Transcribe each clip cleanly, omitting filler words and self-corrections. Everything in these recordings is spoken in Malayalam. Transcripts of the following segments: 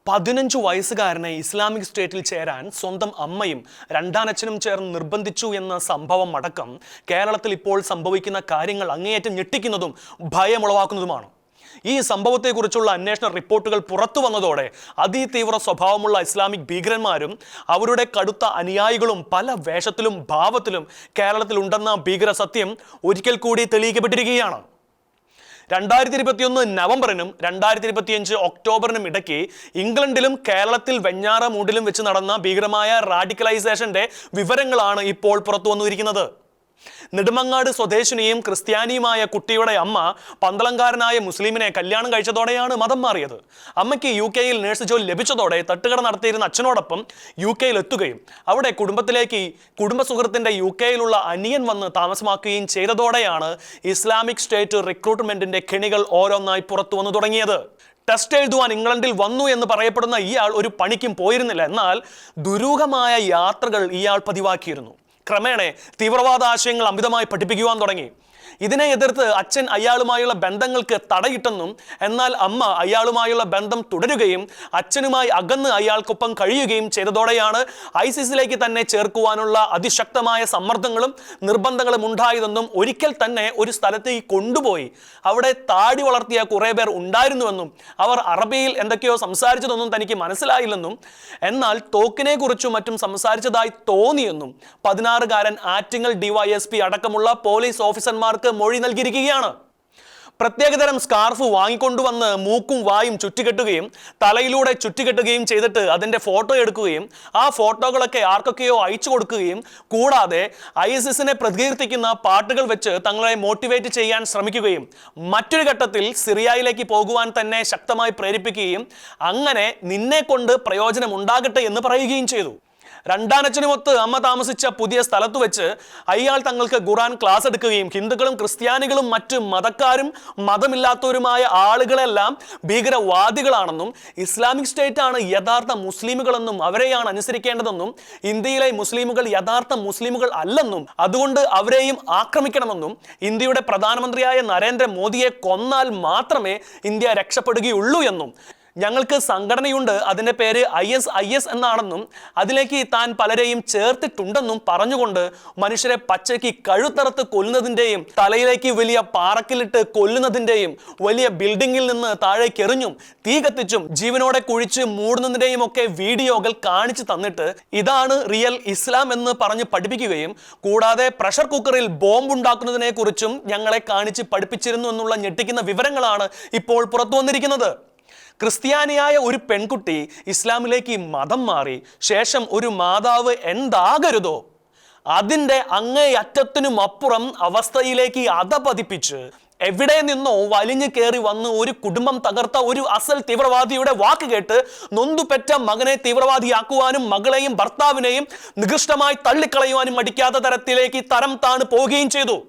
15 വയസ്സുകാരനെ ഇസ്ലാമിക് സ്റ്റേറ്റിൽ ചേരാൻ സ്വന്തം അമ്മയും രണ്ടാനച്ഛനും ചേർന്ന് നിർബന്ധിച്ചു എന്ന സംഭവം അടക്കം കേരളത്തിൽ ഇപ്പോൾ സംഭവിക്കുന്ന കാര്യങ്ങൾ അങ്ങേയറ്റം ഞെട്ടിക്കുന്നതും ഭയമുളവാക്കുന്നതുമാണ്. ഈ സംഭവത്തെക്കുറിച്ചുള്ള അന്വേഷണ റിപ്പോർട്ടുകൾ പുറത്തു വന്നതോടെ അതിതീവ്ര സ്വഭാവമുള്ള ഇസ്ലാമിക് ഭീകരന്മാരും അവരുടെ കടുത്ത അനുയായികളും പല വേഷത്തിലും ഭാവത്തിലും കേരളത്തിലുണ്ടെന്ന ഭീകര സത്യം ഒരിക്കൽ കൂടി തെളിയിക്കപ്പെട്ടിരിക്കുകയാണ്. 2021 നവംബറിനും 2025 ഒക്ടോബറിനും ഇടയ്ക്ക് ഇംഗ്ലണ്ടിലും കേരളത്തിൽ വെഞ്ഞാറമൂടിലും വെച്ച് നടന്ന ഭീകരമായ റാഡിക്കലൈസേഷന്റെ വിവരങ്ങളാണ് ഇപ്പോൾ പുറത്തു വന്നിരിക്കുന്നത്. നെടുമങ്ങാട് സ്വദേശിനിയും ക്രിസ്ത്യാനിയുമായ കുട്ടിയുടെ അമ്മ പന്തളംകാരനായ മുസ്ലിമിനെ കല്യാണം കഴിച്ചതോടെയാണ് മതം മാറിയത്. അമ്മയ്ക്ക് UK-യിൽ നഴ്സ് ജോലി ലഭിച്ചതോടെ തട്ടുകട നടത്തിയിരുന്ന അച്ഛനോടൊപ്പം UK-യിൽ എത്തുകയും അവിടെ കുടുംബ സുഹൃത്തിന്റെ UK-യിലുള്ള അനിയൻ വന്ന് താമസമാക്കുകയും ചെയ്തതോടെയാണ് ഇസ്ലാമിക് സ്റ്റേറ്റ് റിക്രൂട്ട്മെന്റിന്റെ കെണികൾ ഓരോന്നായി പുറത്തു വന്നു തുടങ്ങിയത്. ടെസ്റ്റ് എഴുതുവാൻ ഇംഗ്ലണ്ടിൽ വന്നു എന്ന് പറയപ്പെടുന്ന ഇയാൾ ഒരു പണിക്കും പോയിരുന്നില്ല. എന്നാൽ ദുരൂഹമായ യാത്രകൾ ഇയാൾ പതിവാക്കിയിരുന്നു. ക്രമേണ തീവ്രവാദ ആശയങ്ങൾ അമിതമായി പഠിപ്പിക്കുവാൻ തുടങ്ങി. ഇതിനെ എതിർത്ത് അച്ഛൻ അയാളുമായുള്ള ബന്ധങ്ങൾക്ക് തടയിട്ടെന്നും എന്നാൽ അമ്മ അയാളുമായുള്ള ബന്ധം തുടരുകയും അച്ഛനുമായി അകന്ന് അയാൾക്കൊപ്പം കഴിയുകയും ചെയ്തതോടെയാണ് ISIS-ലേക്ക് തന്നെ ചേർക്കുവാനുള്ള അതിശക്തമായ സമ്മർദ്ദങ്ങളും നിർബന്ധങ്ങളും ഉണ്ടായതെന്നും ഒരിക്കൽ തന്നെ ഒരു സ്ഥലത്തേക്ക് കൊണ്ടുപോയി അവിടെ താടി വളർത്തിയ കുറേ പേർ ഉണ്ടായിരുന്നുവെന്നും അവർ അറബിയിൽ എന്തൊക്കെയോ സംസാരിച്ചതൊന്നും തനിക്ക് മനസ്സിലായില്ലെന്നും എന്നാൽ തോക്കിനെ കുറിച്ചും മറ്റും സംസാരിച്ചതായി തോന്നിയെന്നും 16-കാരൻ ആറ്റിങ്ങൽ DYSP അടക്കമുള്ള പോലീസ് ഓഫീസർമാർക്ക് മൊഴി നൽകിയിരിക്കുകയാണ്. പ്രത്യേകതരം സ്കാർഫ് വാങ്ങിക്കൊണ്ടുവന്ന് മൂക്കും വായും ചുറ്റിക്കെട്ടുകയും തലയിലൂടെ ചുറ്റിക്കെട്ടുകയും ചെയ്തിട്ട് അതിൻ്റെ ഫോട്ടോ എടുക്കുകയും ആ ഫോട്ടോകളൊക്കെ ആർക്കൊക്കെയോ അയച്ചു കൊടുക്കുകയും കൂടാതെ ISIS-നെ പ്രകീർത്തിക്കുന്ന പാട്ടുകൾ വെച്ച് തങ്ങളെ മോട്ടിവേറ്റ് ചെയ്യാൻ ശ്രമിക്കുകയും മറ്റൊരു ഘട്ടത്തിൽ സിറിയയിലേക്ക് പോകുവാൻ തന്നെ ശക്തമായി പ്രേരിപ്പിക്കുകയും അങ്ങനെ നിന്നെ കൊണ്ട് പ്രയോജനം ഉണ്ടാകട്ടെ എന്ന് പറയുകയും ചെയ്തു. രണ്ടാനച്ഛനുമൊത്ത് അമ്മ താമസിച്ച പുതിയ സ്ഥലത്ത് വെച്ച് അയാൾ തങ്ങൾക്ക് ഖുർആൻ ക്ലാസ് എടുക്കുകയും ഹിന്ദുക്കളും ക്രിസ്ത്യാനികളും മറ്റ് മതക്കാരും മതമില്ലാത്തവരുമായ ആളുകളെല്ലാം ഭീകരവാദികളാണെന്നും ഇസ്ലാമിക് സ്റ്റേറ്റ് ആണ് യഥാർത്ഥ മുസ്ലിമുകളെന്നും അവരെയാണ് അനുസരിക്കേണ്ടതെന്നും ഇന്ത്യയിലെ മുസ്ലിമുകൾ യഥാർത്ഥ മുസ്ലിമുകൾ അല്ലെന്നും അതുകൊണ്ട് അവരെയും ആക്രമിക്കണമെന്നും ഇന്ത്യയുടെ പ്രധാനമന്ത്രിയായ നരേന്ദ്രമോദിയെ കൊന്നാൽ മാത്രമേ ഇന്ത്യ രക്ഷപ്പെടുകയുള്ളൂ എന്നും ഞങ്ങൾക്ക് സംഘടനയുണ്ട്, അതിൻ്റെ പേര് IS എന്നാണെന്നും അതിലേക്ക് താൻ പലരെയും ചേർത്തിട്ടുണ്ടെന്നും പറഞ്ഞുകൊണ്ട് മനുഷ്യരെ പച്ചയ്ക്ക് കഴുത്തറുത്ത് കൊല്ലുന്നതിൻ്റെയും തലയിലേക്ക് വലിയ പാറക്കിലിട്ട് കൊല്ലുന്നതിൻ്റെയും വലിയ ബിൽഡിങ്ങിൽ നിന്ന് താഴേക്ക് എറിഞ്ഞും തീ കത്തിച്ചും ജീവനോടെ കുഴിച്ച് മൂടുന്നതിൻ്റെയും ഒക്കെ വീഡിയോകൾ കാണിച്ചു തന്നിട്ട് ഇതാണ് റിയൽ ഇസ്ലാം എന്ന് പറഞ്ഞ് പഠിപ്പിക്കുകയും കൂടാതെ പ്രഷർ കുക്കറിൽ ബോംബ് ഉണ്ടാക്കുന്നതിനെ കുറിച്ചും ഞങ്ങളെ കാണിച്ച് പഠിപ്പിച്ചിരുന്നു എന്നുള്ള ഞെട്ടിക്കുന്ന വിവരങ്ങളാണ് ഇപ്പോൾ പുറത്തു വന്നിരിക്കുന്നത്. ക്രിസ്ത്യാനിയായ ഒരു പെൺകുട്ടി ഇസ്ലാമിലേക്ക് മതം മാറി ശേഷം ഒരു മാതാവ് എന്താകരുതോ അതിൻ്റെ അങ്ങേയറ്റത്തിനും അപ്പുറം അവസ്ഥയിലേക്ക് അധപതിപ്പിച്ച് എവിടെ നിന്നോ വലിഞ്ഞു കയറി വന്ന് ഒരു കുടുംബം തകർത്ത ഒരു അസൽ തീവ്രവാദിയുടെ വാക്ക് കേട്ട് നൊന്തുപെറ്റ മകനെ തീവ്രവാദിയാക്കുവാനും മകളെയും ഭർത്താവിനെയും നികൃഷ്ടമായി തള്ളിക്കളയുവാനും മടിക്കാത്ത തരത്തിലേക്ക് തരം താണ് പോവുകയും ചെയ്തു.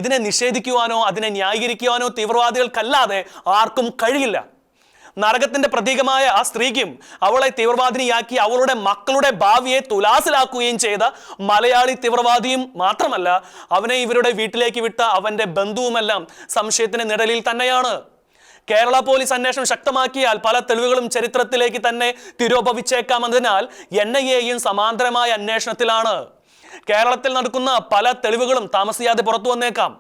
ഇതിനെ നിഷേധിക്കുവാനോ അതിനെ ന്യായീകരിക്കുവാനോ തീവ്രവാദികൾക്കല്ലാതെ ആർക്കും കഴിയില്ല. നരകത്തിന്റെ പ്രതീകമായ ആ സ്ത്രീക്കും അവളെ തീവ്രവാദിനിയാക്കി അവളുടെ മക്കളുടെ ഭാവിയെ തുലാസിലാക്കുകയും ചെയ്ത മലയാളി തീവ്രവാദിയും മാത്രമല്ല അവനെ ഇവരുടെ വീട്ടിലേക്ക് വിട്ട അവന്റെ ബന്ധുവുമെല്ലാം സംശയത്തിന് നിഴലിൽ തന്നെയാണ്. കേരള പോലീസ് അന്വേഷണം ശക്തമാക്കിയാൽ പല തെളിവുകളും ചരിത്രത്തിലേക്ക് തന്നെ തിരോഭവിച്ചേക്കാമെന്നതിനാൽ NIA-യും സമാന്തരമായ അന്വേഷണത്തിലാണ്. കേരളത്തിൽ നടക്കുന്ന പല തെളിവുകളും താമസിയാതെ പുറത്തു വന്നേക്കാം.